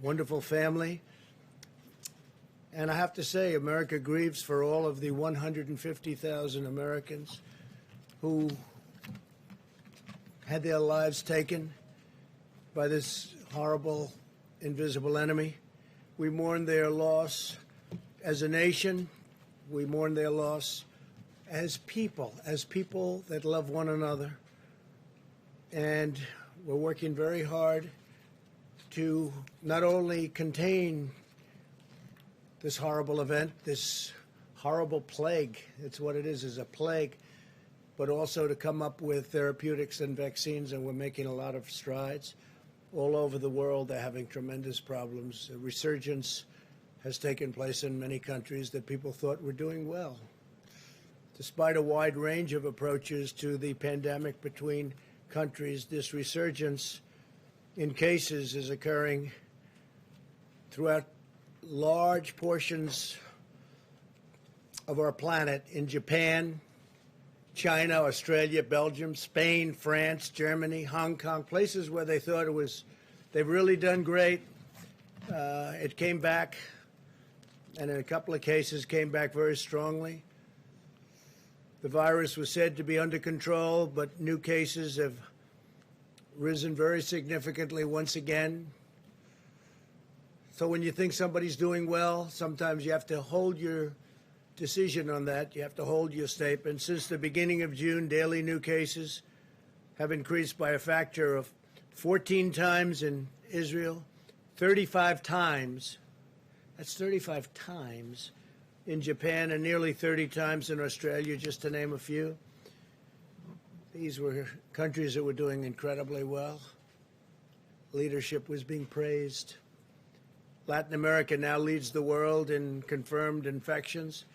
Wonderful family. And I have to say, America grieves for all of the 150,000 Americans who had their lives taken by this horrible, invisible enemy. We mourn their loss as a nation. We mourn their loss as people that love one another. And we're working very hard to not only contain this horrible event, this horrible plague, it's what it is a plague, but also to come up with therapeutics and vaccines, and we're making a lot of strides. All over the world, they're having tremendous problems. A resurgence has taken place in many countries that people thought were doing well. Despite a wide range of approaches to the pandemic between countries, this resurgence in cases is occurring throughout large portions of our planet in Japan, China, Australia, Belgium, Spain, France, Germany, Hong Kong, places where they thought they've really done great. It came back, and in a couple of cases came back very strongly. The virus was said to be under control, but new cases have risen very significantly once again. So when you think somebody's doing well, sometimes you have to hold your decision on that. You have to hold your statement. Since the beginning of June, daily new cases have increased by a factor of 14 times in Israel, 35 times, that's 35 times in Japan, and nearly 30 times in Australia, just to name a few. These were countries that were doing incredibly well. Leadership was being praised. Latin America now leads the world in confirmed infections.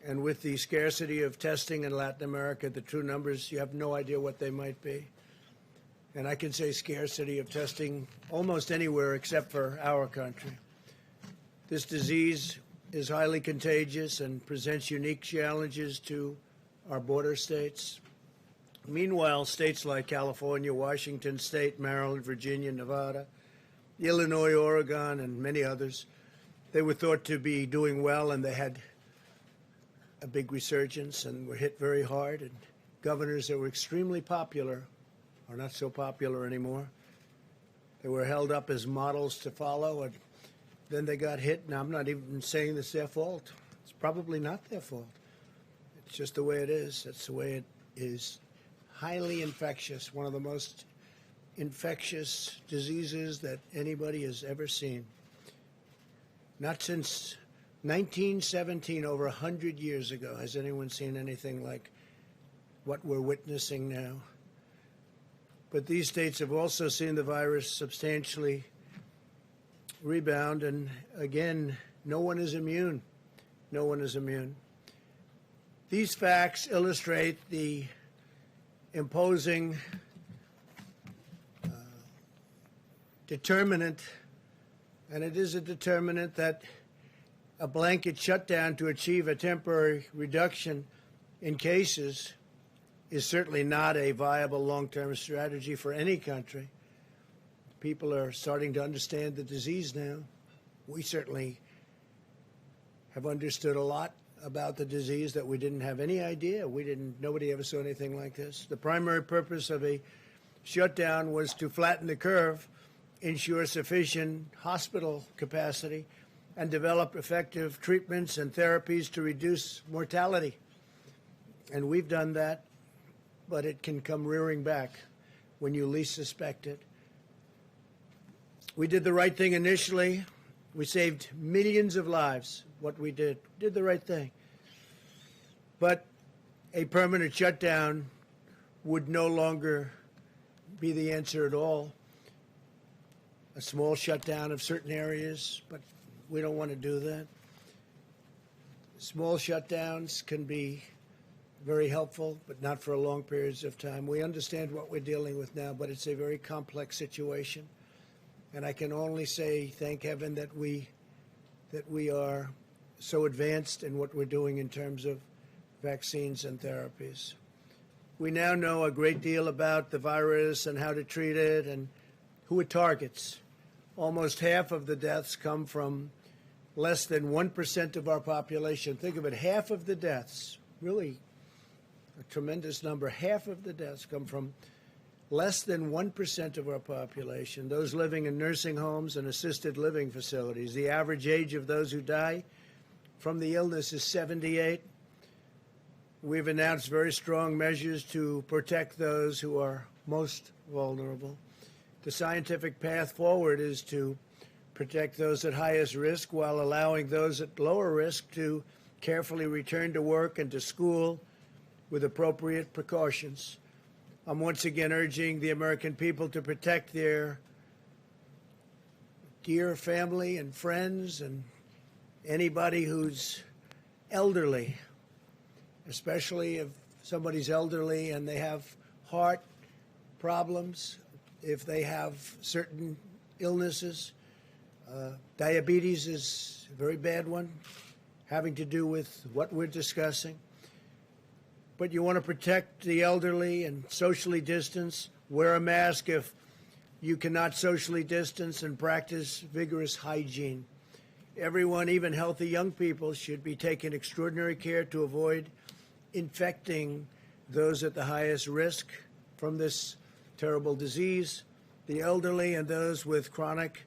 And with the scarcity of testing in Latin America, the true numbers, you have no idea what they might be. And I can say scarcity of testing almost anywhere except for our country. This disease is highly contagious and presents unique challenges to our border states. Meanwhile, states like California, Washington State, Maryland, Virginia, Nevada, Illinois, Oregon, and many others, they were thought to be doing well, and they had a big resurgence and were hit very hard. And governors that were extremely popular are not so popular anymore. They were held up as models to follow, and then they got hit. Now, I'm not even saying it's their fault. It's probably not their fault. It's just the way it is. That's the way it is. Highly infectious, one of the most infectious diseases that anybody has ever seen. Not since 1917, over 100 years ago, has anyone seen anything like what we're witnessing now. But these states have also seen the virus substantially rebound, and again, no one is immune. No one is immune. These facts illustrate the imposing determinant, and it is a determinant that a blanket shutdown to achieve a temporary reduction in cases is certainly not a viable long-term strategy for any country. People are starting to understand the disease now. We certainly have understood a lot about the disease that we didn't have any idea. Nobody ever saw anything like this. The primary purpose of a shutdown was to flatten the curve, ensure sufficient hospital capacity, and develop effective treatments and therapies to reduce mortality. And we've done that, but it can come rearing back when you least suspect it. We did the right thing initially. We saved millions of lives. What we did the right thing. But a permanent shutdown would no longer be the answer at all. A small shutdown of certain areas, but we don't want to do that. Small shutdowns can be very helpful, but not for long periods of time. We understand what we're dealing with now, but it's a very complex situation. And I can only say, thank heaven that we are so advanced in what we're doing in terms of vaccines and therapies. We now know a great deal about the virus and how to treat it and who it targets. Almost half of the deaths come from less than 1% of our population. Think of it, half of the deaths, really a tremendous number, half of the deaths come from less than 1% of our population, those living in nursing homes and assisted living facilities. The average age of those who die from the illness is 78. We've announced very strong measures to protect those who are most vulnerable. The scientific path forward is to protect those at highest risk while allowing those at lower risk to carefully return to work and to school with appropriate precautions. I'm once again urging the American people to protect their dear family and friends and anybody who's elderly, especially if somebody's elderly and they have heart problems, if they have certain illnesses. Diabetes is a very bad one, having to do with what we're discussing. But you want to protect the elderly and socially distance. Wear a mask if you cannot socially distance, and practice vigorous hygiene. Everyone, even healthy young people, should be taking extraordinary care to avoid infecting those at the highest risk from this terrible disease. The elderly and those with chronic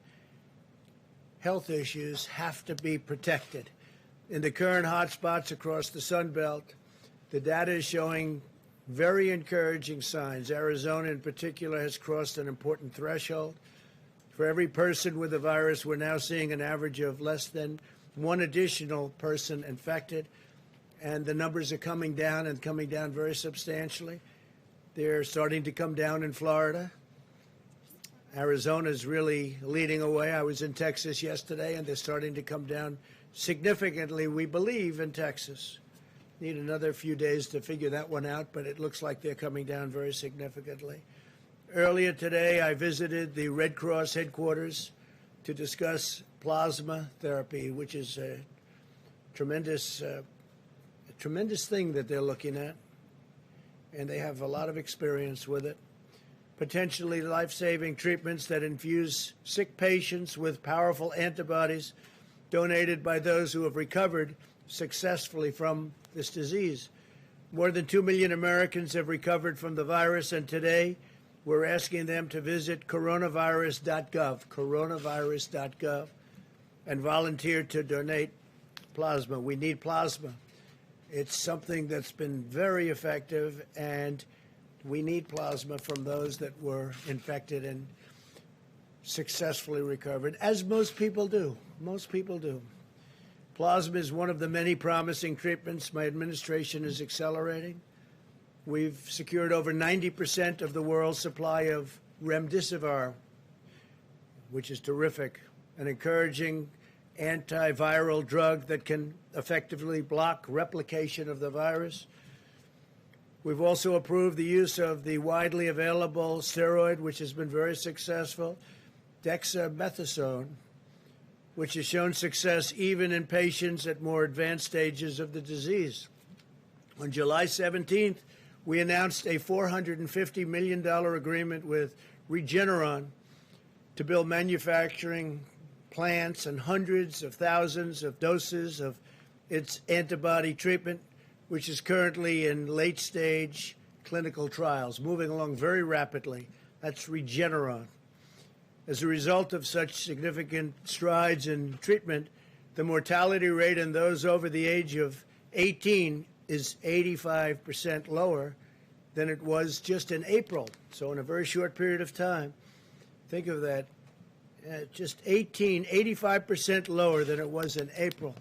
health issues have to be protected. In the current hotspots across the Sun Belt, the data is showing very encouraging signs. Arizona, in particular, has crossed an important threshold. For every person with the virus, we're now seeing an average of less than one additional person infected, and the numbers are coming down and coming down very substantially. They're starting to come down in Florida. Arizona is really leading away. I was in Texas yesterday, and they're starting to come down significantly, we believe, in Texas. Need another few days to figure that one out, but it looks like they're coming down very significantly. Earlier today, I visited the Red Cross headquarters to discuss plasma therapy, which is a tremendous thing that they're looking at, and they have a lot of experience with it. Potentially life-saving treatments that infuse sick patients with powerful antibodies donated by those who have recovered successfully from this disease. More than 2 million Americans have recovered from the virus, and today we're asking them to visit coronavirus.gov, and volunteer to donate plasma. We need plasma. It's something that's been very effective, and we need plasma from those that were infected and successfully recovered, as most people do. Most people do. Plasma is one of the many promising treatments my administration is accelerating. We've secured over 90% of the world's supply of remdesivir, which is terrific, an encouraging antiviral drug that can effectively block replication of the virus. We've also approved the use of the widely available steroid, which has been very successful, dexamethasone, which has shown success even in patients at more advanced stages of the disease. On July 17th, we announced a $450 million agreement with Regeneron to build manufacturing plants and hundreds of thousands of doses of its antibody treatment, which is currently in late-stage clinical trials, moving along very rapidly. That's Regeneron. As a result of such significant strides in treatment, the mortality rate in those over the age of 18 is 85% lower than it was just in April. So in a very short period of time, think of that, just 85% lower than it was in April.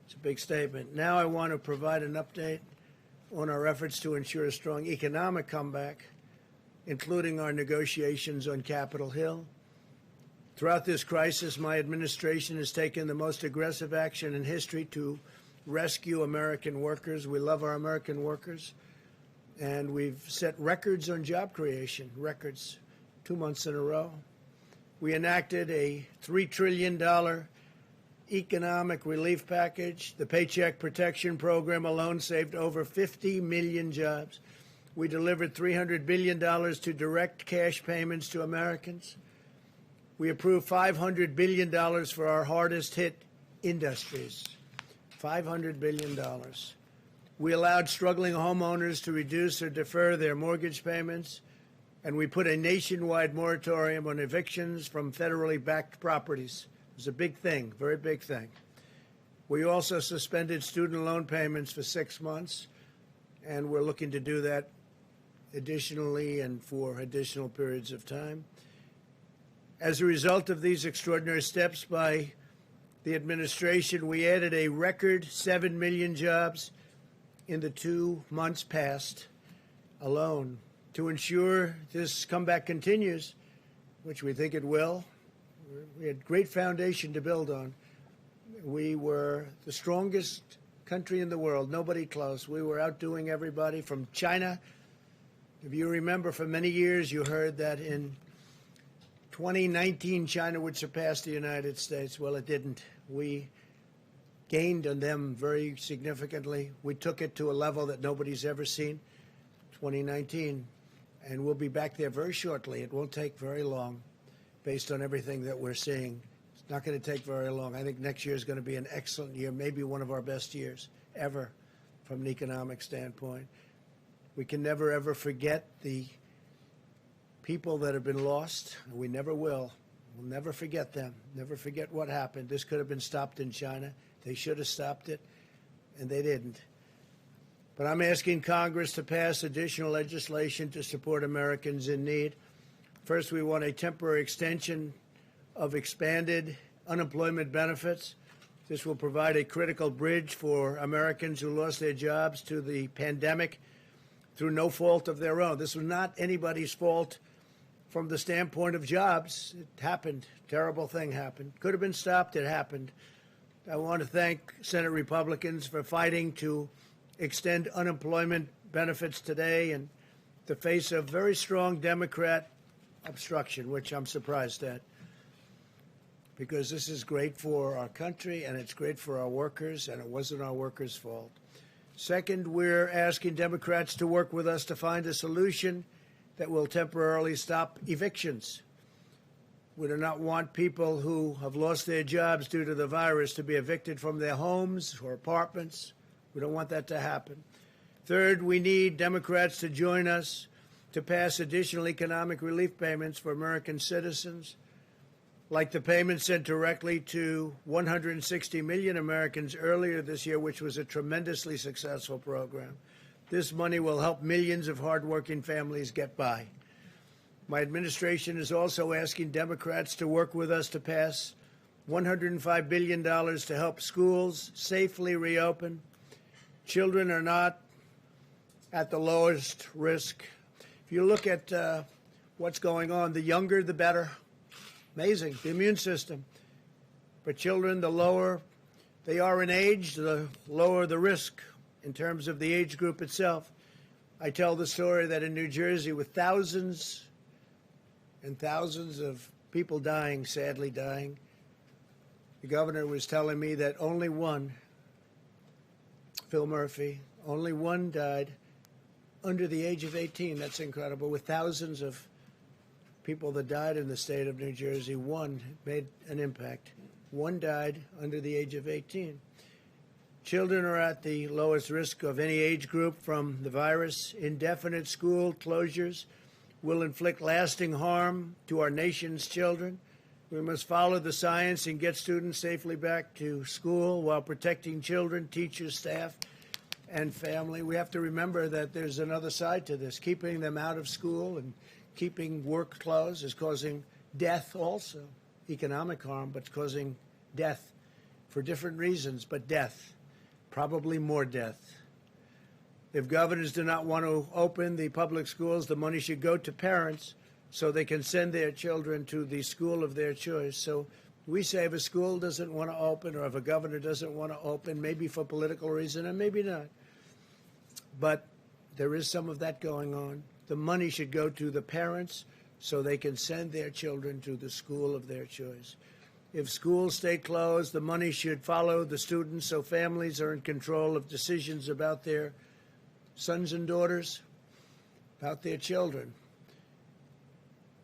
It's a big statement. Now I want to provide an update on our efforts to ensure a strong economic comeback, including our negotiations on Capitol Hill. Throughout this crisis, my administration has taken the most aggressive action in history to rescue American workers. We love our American workers, and we've set records on job creation, records 2 months in a row. We enacted a $3 trillion economic relief package. The Paycheck Protection Program alone saved over 50 million jobs. We delivered $300 billion to direct cash payments to Americans. We approved $500 billion for our hardest hit industries. $500 billion. We allowed struggling homeowners to reduce or defer their mortgage payments, and we put a nationwide moratorium on evictions from federally backed properties. It was a big thing, very big thing. We also suspended student loan payments for 6 months, and we're looking to do that additionally and for additional periods of time. As a result of these extraordinary steps by the administration, we added a record 7 million jobs in the 2 months past alone. To ensure this comeback continues, which we think it will, we had great foundation to build on. We were the strongest country in the world, nobody close. We were outdoing everybody from China. If you remember, for many years you heard that in 2019 China would surpass the United States. Well, it didn't. We gained on them very significantly. We took it to a level that nobody's ever seen, 2019, and we'll be back there very shortly. It won't take very long based on everything that we're seeing. It's not going to take very long. I think next year is going to be an excellent year, maybe one of our best years ever from an economic standpoint. We can never, ever forget the people that have been lost. We never will. We'll never forget them, never forget what happened. This could have been stopped in China. They should have stopped it, and they didn't. But I'm asking Congress to pass additional legislation to support Americans in need. First, we want a temporary extension of expanded unemployment benefits. This will provide a critical bridge for Americans who lost their jobs to the pandemic through no fault of their own. This was not anybody's fault from the standpoint of jobs. It happened. Terrible thing happened. Could have been stopped. It happened. I want to thank Senate Republicans for fighting to extend unemployment benefits today in the face of very strong Democrat obstruction, which I'm surprised at, because this is great for our country and it's great for our workers, and it wasn't our workers' fault. Second, we're asking Democrats to work with us to find a solution that will temporarily stop evictions. We do not want people who have lost their jobs due to the virus to be evicted from their homes or apartments. We don't want that to happen. Third, we need Democrats to join us to pass additional economic relief payments for American citizens, like the payment sent directly to 160 million Americans earlier this year, which was a tremendously successful program. This money will help millions of hardworking families get by. My administration is also asking Democrats to work with us to pass $105 billion to help schools safely reopen. Children are not at the lowest risk. If you look at what's going on, the younger, the better. Amazing, the immune system. For children, the lower they are in age, the lower the risk in terms of the age group itself. I tell the story that in New Jersey, with thousands and thousands of people dying, sadly dying, the governor was telling me that only one, Phil Murphy, only one died under the age of 18. That's incredible. With thousands of people that died in the state of New Jersey, one made an impact. One died under the age of 18. Children are at the lowest risk of any age group from the virus. Indefinite school closures will inflict lasting harm to our nation's children. We must follow the science and get students safely back to school while protecting children, teachers, staff, and family. We have to remember that there's another side to this. Keeping them out of school and keeping work closed is causing death also. Economic harm, but it's causing death for different reasons, but death. Probably more death. If governors do not want to open the public schools, the money should go to parents so they can send their children to the school of their choice. So we say if a school doesn't want to open, or if a governor doesn't want to open, maybe for political reason and maybe not, but there is some of that going on. The money should go to the parents so they can send their children to the school of their choice. If schools stay closed, the money should follow the students so families are in control of decisions about their sons and daughters, about their children.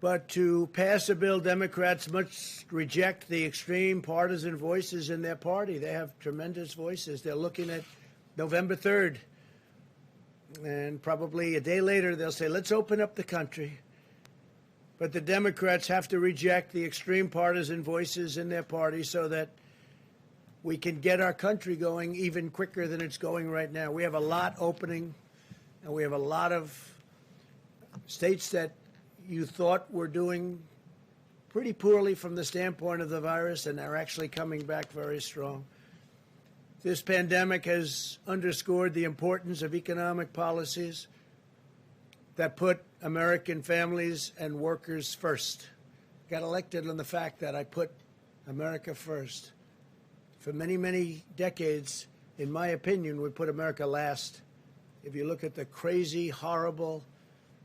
But to pass a bill, Democrats must reject the extreme partisan voices in their party. They have tremendous voices. They're looking at November 3rd. And probably a day later, they'll say, let's open up the country. But the Democrats have to reject the extreme partisan voices in their party so that we can get our country going even quicker than it's going right now. We have a lot opening, and we have a lot of states that you thought were doing pretty poorly from the standpoint of the virus, and they're actually coming back very strong. This pandemic has underscored the importance of economic policies that put American families and workers first. Got elected on the fact that I put America first. For many, many decades, in my opinion, we put America last. If you look at the crazy, horrible,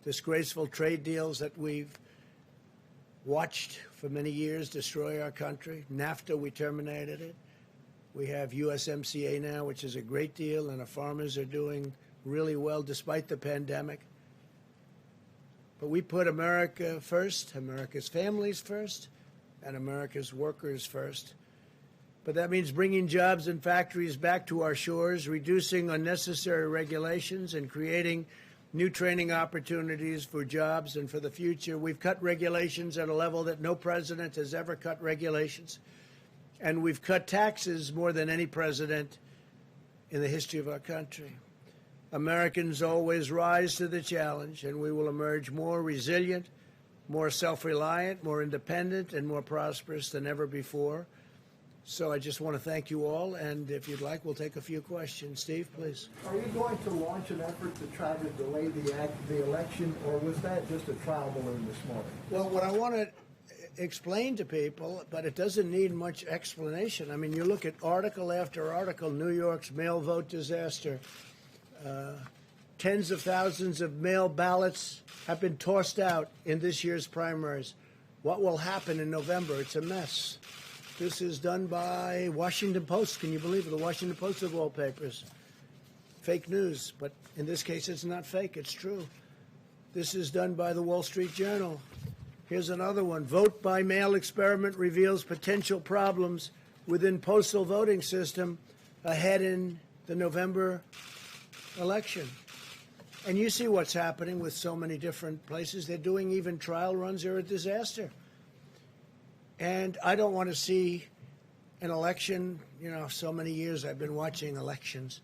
disgraceful trade deals that we've watched for many years destroy our country. NAFTA, we terminated it. We have USMCA now, which is a great deal, and our farmers are doing really well despite the pandemic. But we put America first, America's families first, and America's workers first. But that means bringing jobs and factories back to our shores, reducing unnecessary regulations, and creating new training opportunities for jobs and for the future. We've cut regulations at a level that no president has ever cut regulations. And we've cut taxes more than any president in the history of our country. Americans always rise to the challenge, and we will emerge more resilient, more self-reliant, more independent, and more prosperous than ever before. So I just want to thank you all, and if you'd like, we'll take a few questions. Steve, please. Are you going to launch an effort to try to delay the election, or was that just a trial balloon this morning? Well, what I want to explain to people, but it doesn't need much explanation. I mean, you look at article after article, New York's mail vote disaster. Tens of thousands of mail ballots have been tossed out in this year's primaries. What will happen in November? It's a mess. This is done by Washington Post. Can you believe it? The Washington Post of all papers. Fake news, but in this case, it's not fake. It's true. This is done by the Wall Street Journal. Here's another one. Vote by mail experiment reveals potential problems within postal voting system ahead in the November election. And you see what's happening with so many different places. They're doing even trial runs. They're a disaster. And I don't want to see an election. You know, so many years I've been watching elections.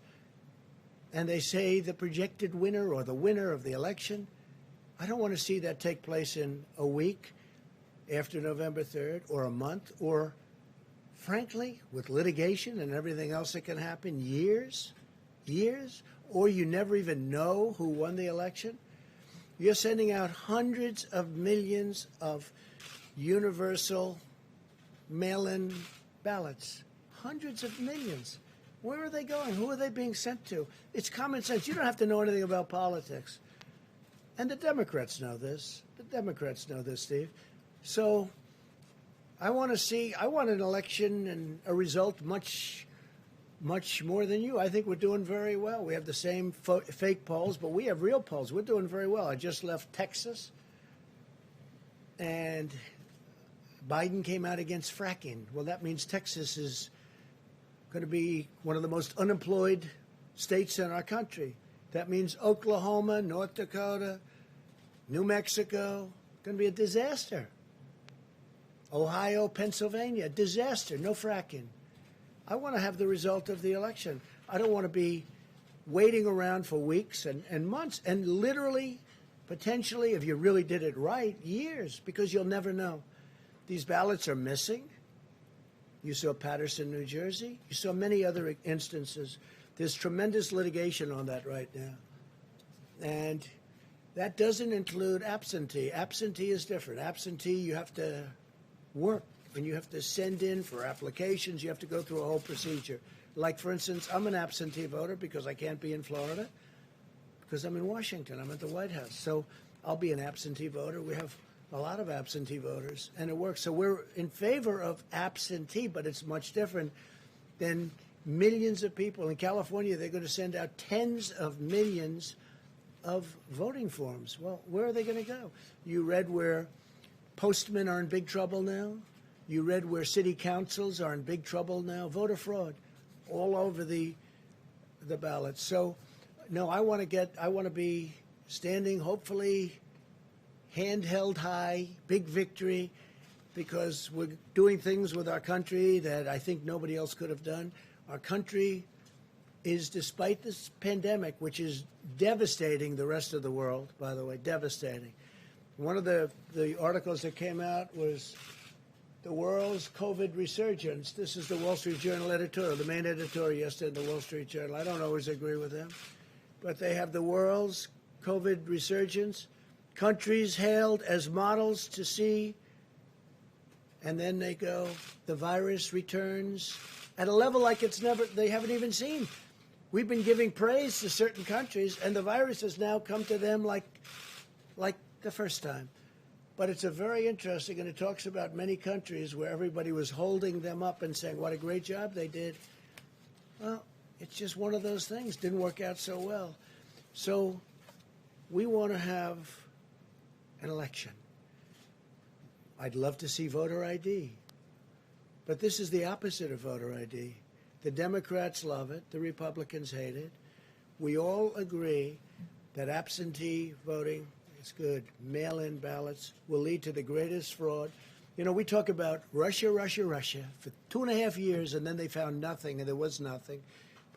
And they say the projected winner or the winner of the election. I don't want to see that take place in a week after November 3rd or a month or, frankly, with litigation and everything else that can happen, years, or you never even know who won the election. You're sending out hundreds of millions of universal mail-in ballots, hundreds of millions. Where are they going? Who are they being sent to? It's common sense. You don't have to know anything about politics. And the Democrats know this. The Democrats know this, Steve. So I want an election and a result much more than you. I think we're doing very well. We have the same fake polls, but we have real polls. We're doing very well. I just left Texas, and Biden came out against fracking. Well, that means Texas is going to be one of the most unemployed states in our country. That means Oklahoma, North Dakota, New Mexico, going to be a disaster. Ohio, Pennsylvania, disaster, no fracking. I want to have the result of the election. I don't want to be waiting around for weeks and months and literally, potentially, if you really did it right, years, because you'll never know. These ballots are missing. You saw Patterson, New Jersey. You saw many other instances. There's tremendous litigation on that right now. And that doesn't include absentee. Absentee is different. Absentee, you have to work, and you have to send in for applications. You have to go through a whole procedure. Like, for instance, I'm an absentee voter because I can't be in Florida because I'm in Washington. I'm at the White House. So I'll be an absentee voter. We have a lot of absentee voters, and it works. So we're in favor of absentee, but it's much different than millions of people. In California, they're going to send out tens of millions of voting forms. Well, where are they going to go? You read where Postmen are in big trouble now. You read where city councils are in big trouble now. Voter fraud all over the ballot. So, no, I want to be standing, hopefully, hand held high, big victory, because we're doing things with our country that I think nobody else could have done. Our country is, despite this pandemic, which is devastating the rest of the world, by the way, devastating. One of the articles that came out was the world's COVID resurgence. This is the Wall Street Journal editorial, the main editorial yesterday in the Wall Street Journal. I don't always agree with them, but they have the world's COVID resurgence, countries hailed as models to see, and then they go, the virus returns at a level like they haven't even seen. We've been giving praise to certain countries, and the virus has now come to them like the first time. But it's a very interesting, and it talks about many countries where everybody was holding them up and saying what a great job they did. Well, it's just one of those things. Didn't work out so well. So we want to have an election. I'd love to see voter ID. But this is the opposite of voter ID. The Democrats love it. The Republicans hate it. We all agree that absentee voting is good. Mail-in ballots will lead to the greatest fraud. You know, we talk about Russia, Russia, Russia for 2.5 years, and then they found nothing, and there was nothing.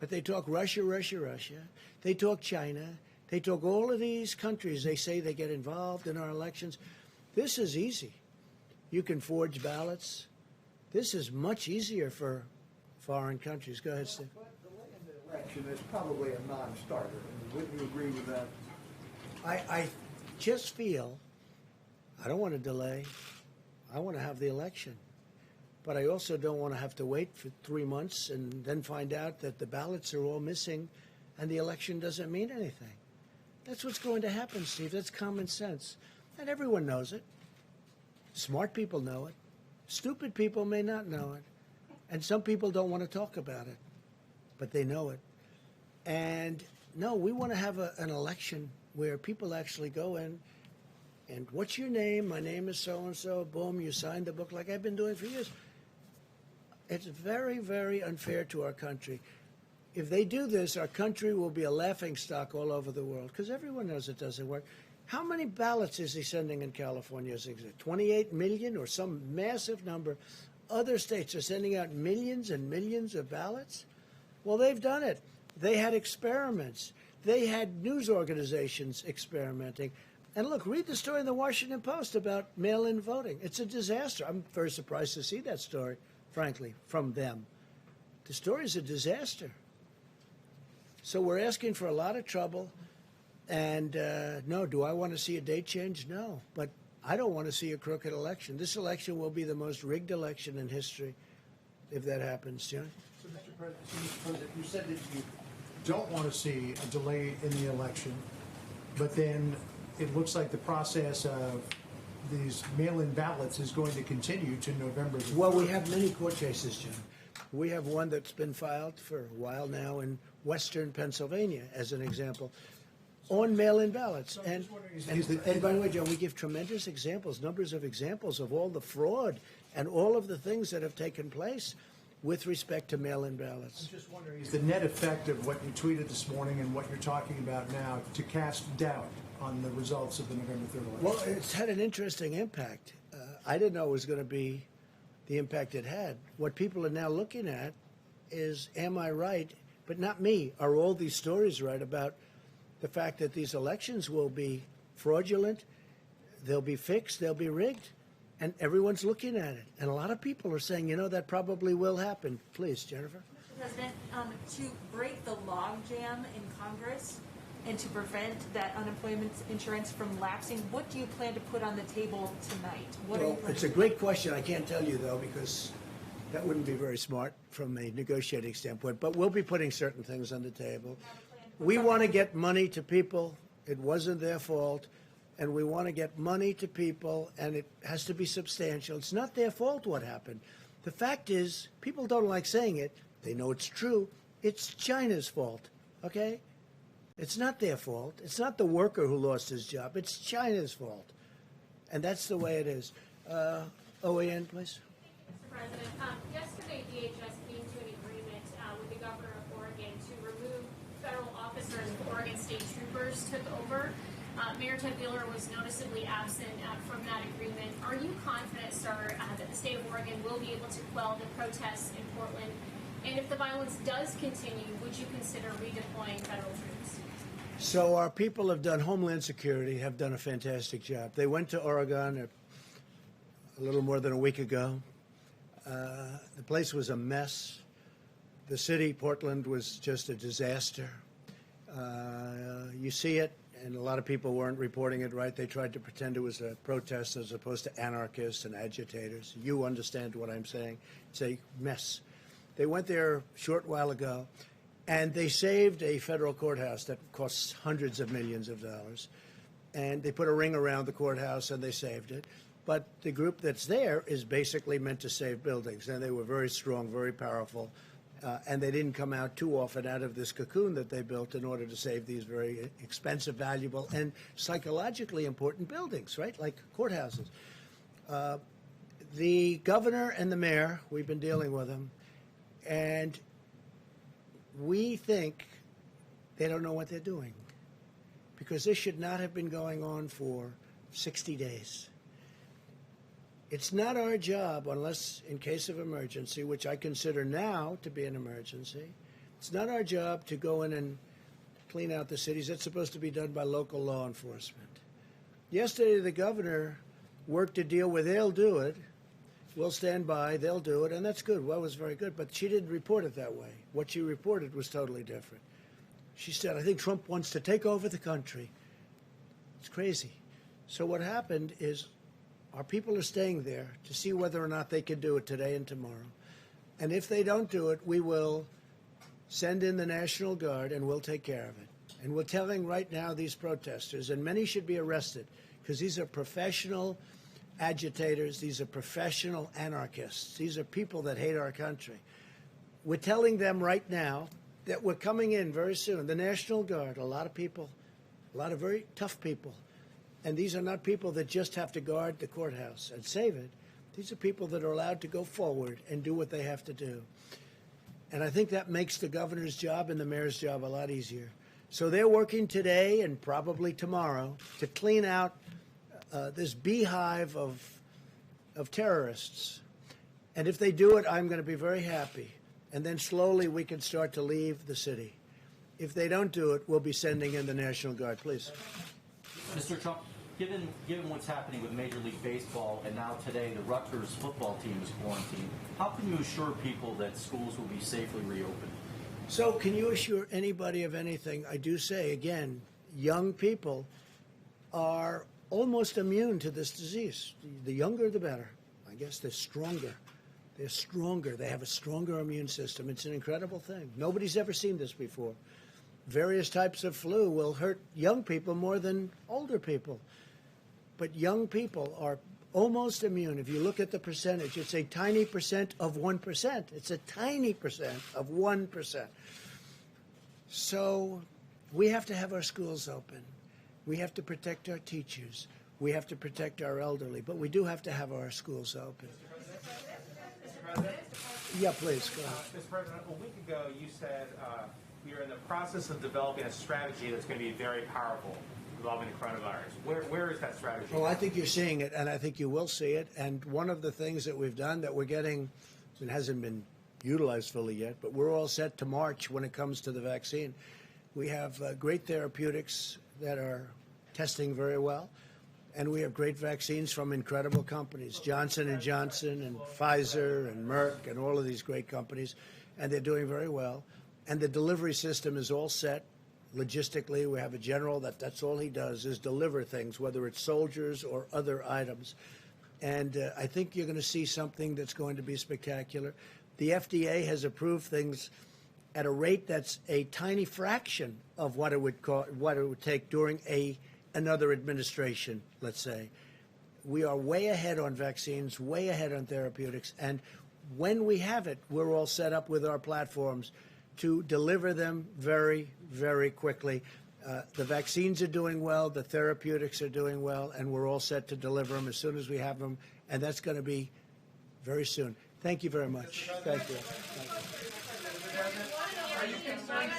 But they talk Russia, Russia, Russia. They talk China. They talk all of these countries. They say they get involved in our elections. This is easy. You can forge ballots. This is much easier for foreign countries. Go ahead, Steve. But delaying the election is probably a non-starter. Wouldn't you agree with that? I just feel I don't want to delay. I want to have the election. But I also don't want to have to wait for 3 months and then find out that the ballots are all missing and the election doesn't mean anything. That's what's going to happen, Steve. That's common sense. And everyone knows it. Smart people know it. Stupid people may not know it. And some people don't want to talk about it. But they know it. And no, we want to have an election where people actually go in and what's your name? My name is so-and-so. Boom, you signed the book like I've been doing for years. It's very, very unfair to our country. If they do this, our country will be a laughingstock all over the world because everyone knows it doesn't work. How many ballots is he sending in California? Is it 28 million or some massive number? Other states are sending out millions and millions of ballots. Well, they've done it. They had experiments. They had news organizations experimenting. And look, read the story in the Washington Post about mail-in voting. It's a disaster. I'm very surprised to see that story, frankly, from them. The story is a disaster. So we're asking for a lot of trouble. And no, do I want to see a date change? No. But I don't want to see a crooked election. This election will be the most rigged election in history if that happens. John? So, Mr. President, you said that you don't want to see a delay in the election, but then it looks like the process of these mail-in ballots is going to continue to November the 3rd. Well, we have many court cases, John. We have one that's been filed for a while now in western Pennsylvania, as an example, on mail-in ballots. So And by the way, John, we give tremendous examples, numbers of examples of all the fraud and all of the things that have taken place with respect to mail-in ballots. I'm just wondering, is the net effect of what you tweeted this morning and what you're talking about now to cast doubt on the results of the November 3rd election? Well, it's had an interesting impact. I didn't know it was going to be the impact it had. What people are now looking at is, am I right? But not me. Are all these stories right about the fact that these elections will be fraudulent, they'll be fixed, they'll be rigged? And everyone's looking at it. And a lot of people are saying, you know, that probably will happen. Please, Jennifer. Mr. President, to break the logjam in Congress and to prevent that unemployment insurance from lapsing, what do you plan to put on the table tonight? Well, it's a great question. I can't tell you, though, because that wouldn't be very smart from a negotiating standpoint. But we'll be putting certain things on the table. We want to get money to people. It wasn't their fault. And we want to get money to people, and it has to be substantial. It's not their fault what happened. The fact is, people don't like saying it. They know it's true. It's China's fault, okay? It's not their fault. It's not the worker who lost his job. It's China's fault. And that's the way it is. OAN, please. Mr. President, yesterday DHS came to an agreement with the governor of Oregon to remove federal officers who Oregon state troopers took over. Mayor Ted Wheeler was noticeably absent from that agreement. Are you confident, sir, that the state of Oregon will be able to quell the protests in Portland? And if the violence does continue, would you consider redeploying federal troops? So our people have done, Homeland Security have done a fantastic job. They went to Oregon a little more than a week ago. The place was a mess. The city, Portland, was just a disaster. You see it, and a lot of people weren't reporting it right. They tried to pretend it was a protest as opposed to anarchists and agitators. You understand what I'm saying. It's a mess. They went there a short while ago, and they saved a federal courthouse that costs hundreds of millions of dollars. And they put a ring around the courthouse, and they saved it. But the group that's there is basically meant to save buildings. And they were very strong, very powerful. And they didn't come out too often out of this cocoon that they built in order to save these very expensive, valuable, and psychologically important buildings, right? Like courthouses. The governor and the mayor, we've been dealing with them, and we think they don't know what they're doing, because this should not have been going on for 60 days. It's not our job, unless in case of emergency, which I consider now to be an emergency, it's not our job to go in and clean out the cities. That's supposed to be done by local law enforcement. Yesterday, the governor worked a deal where they'll do it. We'll stand by, they'll do it, and that's good. Well, it was very good, but she didn't report it that way. What she reported was totally different. She said, I think Trump wants to take over the country. It's crazy. So what happened is our people are staying there to see whether or not they can do it today and tomorrow. And if they don't do it, we will send in the National Guard and we'll take care of it. And we're telling right now these protesters, and many should be arrested, because these are professional agitators, these are professional anarchists, these are people that hate our country. We're telling them right now that we're coming in very soon. The National Guard, a lot of people, a lot of very tough people. And these are not people that just have to guard the courthouse and save it. These are people that are allowed to go forward and do what they have to do. And I think that makes the governor's job and the mayor's job a lot easier. So they're working today and probably tomorrow to clean out this beehive of terrorists. And if they do it, I'm going to be very happy. And then slowly we can start to leave the city. If they don't do it, we'll be sending in the National Guard. Please. Mr. Trump, given what's happening with Major League Baseball and now today the Rutgers football team is quarantined, how can you assure people that schools will be safely reopened? So can you assure anybody of anything? I do say, again, young people are almost immune to this disease. The younger, the better. I guess they're stronger. They're stronger. They have a stronger immune system. It's an incredible thing. Nobody's ever seen this before. Various types of flu will hurt young people more than older people. But young people are almost immune. If you look at the percentage, it's a tiny percent of 1%. It's a tiny percent of 1%. So we have to have our schools open. We have to protect our teachers. We have to protect our elderly. But we do have to have our schools open. Mr. President? Yeah, please, go ahead. Mr. President, a week ago you said we are in the process of developing a strategy that's going to be very powerful involving the coronavirus. Where is that strategy? Well, I think you're seeing it, and I think you will see it. And one of the things that we've done that we're getting, it hasn't been utilized fully yet, but we're all set to march when it comes to the vaccine. We have great therapeutics that are testing very well, and we have great vaccines from incredible companies, Johnson & Johnson and Pfizer and Merck and all of these great companies, and they're doing very well. And the delivery system is all set. Logistically, we have a general that's all he does is deliver things, whether it's soldiers or other items. And I think you're going to see something that's going to be spectacular. The FDA has approved things at a rate that's a tiny fraction of what it would take during another administration, let's say. We are way ahead on vaccines, way ahead on therapeutics, and when we have it, we're all set up with our platforms to deliver them very, very quickly. The vaccines are doing well, the therapeutics are doing well, and we're all set to deliver them as soon as we have them. and that's going to be very soon. Thank you very much. Thank you. Are you concerned